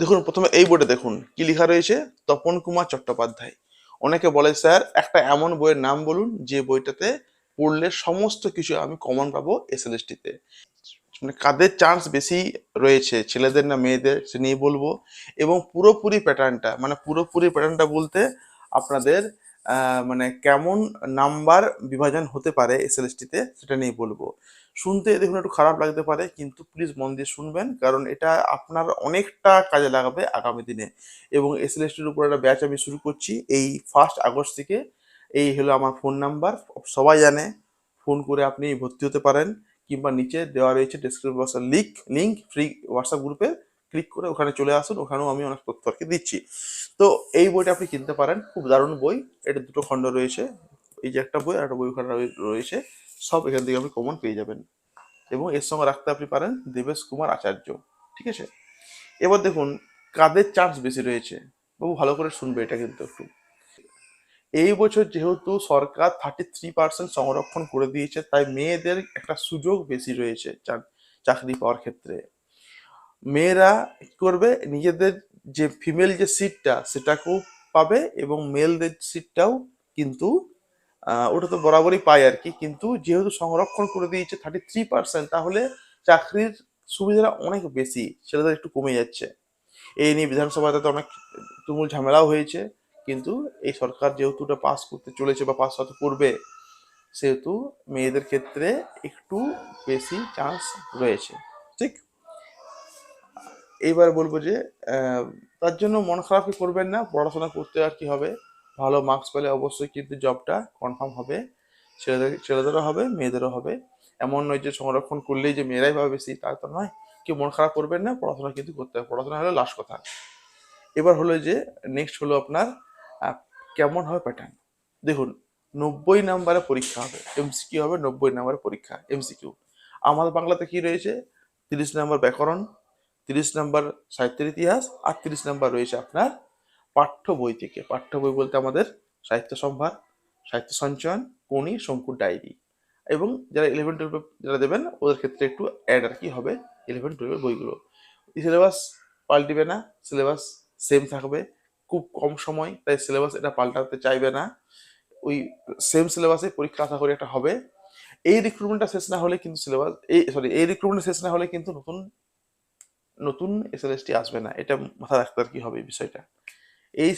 দেখুন প্রথমে এই বোর্ডে দেখুন কি লেখা রয়েছে, তপন কুমার চট্টোপাধ্যায়। অনেকে বলে স্যার একটা এমন বইয়ের নাম বলুন যে বইটাতে পড়লে সমস্ত কিছু আমি কমন পাবো এসএলএসটি তে। মানে কাদের চান্স বেশি রয়েছে, ছেলেদের না মেয়েদের, সে নিয়ে বলবো। এবং পুরোপুরি প্যাটার্নটা বলতে আপনাদের মানে কেমন নাম্বার বিভাজন হতে পারে এসএলএসটি তে সেটা নিয়ে বলবো। শুনতে দেখুন একটু খারাপ লাগতে পারে, কিন্তু প্লিজ মন দিয়ে শুনবেন, কারণ এটা আপনার অনেকটা কাজে লাগাবে আগামী দিনে। এবং এসএলএসটির উপর একটা ব্যাচ আমি শুরু করছি এই 1 আগস্ট থেকে। এই হলো আমার ফোন নাম্বার, সবাই জানে। ফোন করে আপনি ভর্তি হতে পারেন, কিংবা নিচে দেওয়া রয়েছে ডেসক্রিপশন বক্সের লিঙ্ক ফ্রি হোয়াটসঅ্যাপ গ্রুপে, ক্লিক করে ওখানে চলে আসুন, ওখানেও আমি অনেক তথ্য আর কি দিচ্ছি। তো এই বইটা আপনি কিনতে পারেন, খুব দারুণ বই। এটা 2টো খণ্ড রয়েছে, এই যে একটা বই আর একটা বই ওখানে রয়েছে, সব এখান থেকে আপনি কমন পেয়ে যাবেন। এবং এর সঙ্গে রাখতে আপনি পারেন দেবেশ কুমার আচার্য। ঠিক আছে, এবার দেখুন কাদের চান্স বেশি রয়েছে। বাবু ভালো করে শুনবে এটা কিন্তু একটু। এই বছর যেহেতু সরকার 33% সংরক্ষণ করে দিয়েছে, তাই মেয়েদের একটা সুযোগ বেশি রয়েছে চাকরি পাওয়ার ক্ষেত্রে। মেয়েরা কি করবে, নিজেদের যে ফিমেল যে সিটটা সেটাকেও পাবে, এবং মেলদের সিটটাও কিন্তু ওটা তো বরাবরই পায় আর কি। কিন্তু যেহেতু সংরক্ষণ করে দিয়েছে 33%, তাহলে চাকরির সুবিধাটা অনেক বেশি, ছেলেদের একটু কমে যাচ্ছে। এই নিয়ে বিধানসভাতে তো অনেক তুমুল ঝামেলাও হয়েছে, কিন্তু এই সরকার যেহেতু এটা পাস করতে চলেছে বা পাস হয়তো করবে, সেহেতু মেয়েদের ক্ষেত্রে একটু বেশি চান্স রয়েছে। ঠিক, এইবার বলবো যে আহ, তার জন্য মন খারাপ করবেন না, পড়াশোনা করতে আর কি হবে, ভালো মার্কস পেলে অবশ্যই কিন্তু জবটা কনফার্ম হবে। ছেলেদেরও হবে, মেয়েদেরও হবে। এমন নয় যে সংরক্ষণ করলেই যে মেয়েরাই পাবে বেশি, তা তো নয়। কেউ মন খারাপ করবেন না, পড়াশোনা কিন্তু করতে হবে, পড়াশোনা হলো লাস্ট কথা। এবার হলো যে নেক্সট হলো আপনার আহ, কেমন হবে প্যাটার্ন। দেখুন 90 নাম্বারের পরীক্ষা হবে, এমসিকিউ হবে, 90 নাম্বারের পরীক্ষা এমসিকিউ। আমাদের বাংলাতে কি রয়েছে, 30 নাম্বার ব্যাকরণ, 30 নাম্বার সাহিত্যের ইতিহাস, আর 30 নাম্বার রয়েছে আপনার পাঠ্য বই থেকে। পাঠ্য বই বলতে আমাদের সাহিত্য সম্ভার, সাহিত্য সঞ্চয়ন, কোনি, শঙ্কুর ডায়েরি। এবং যারা 11-12 যারা দেবেন ওদের ক্ষেত্রে একটু অ্যাড আর কি হবে 11-12 বইগুলো। সিলেবাস পাল্টিবে না, সিলেবাস সেম থাকবে। খুব কম সময়, তাই সিলেবাস এটা পাল্টাতে চাইবে না। ওই সেম সিলেবাসে পরীক্ষা আশা করি একটা হবে। এই রিক্রুটমেন্টটা শেষ না হলে কিন্তু এই রিক্রুটমেন্ট শেষ না হলে কিন্তু নতুন নতুন এসএলএসটি আসবে না, এটা মাথায় রাখতে আর কি হবে এই বিষয়টা। এই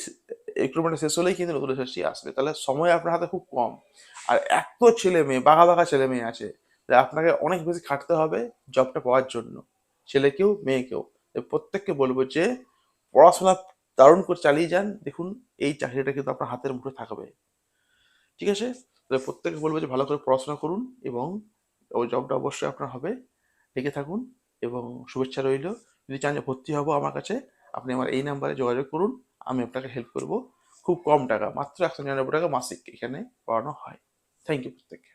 রিক্রুটমেন্ট শেষ হলেই কিন্তু নতুন এসএসসি আসবে, তাহলে সময় আপনার হাতে খুব কম। আর এত ছেলে মেয়ে, বাঘা বাঘা ছেলে মেয়ে আছে, তাই আপনাকে অনেক বেশি খাটতে হবে জবটা পাওয়ার জন্য, ছেলেকেও মেয়েকেও। তাই প্রত্যেককে বলবো যে পড়াশোনা দারুণ করে চালিয়ে যান, দেখুন এই চাকরিটা কিন্তু আপনার হাতের মুঠে থাকবে। ঠিক আছে, তাহলে প্রত্যেকে বলবো যে ভালো করে পড়াশোনা করুন, এবং ওই জবটা অবশ্যই আপনার হবে। লেগে থাকুন, এবং শুভেচ্ছা রইল। যদি চান যে ভর্তি হবো আমার কাছে, আপনি আমার এই নাম্বারে যোগাযোগ করুন, আমি আপনাকে হেল্প করব। খুব কম টাকা, মাত্র 199 টাকা মাসিক এখানে পড়ানো হয়। থ্যাংক ইউ প্রত্যেককে।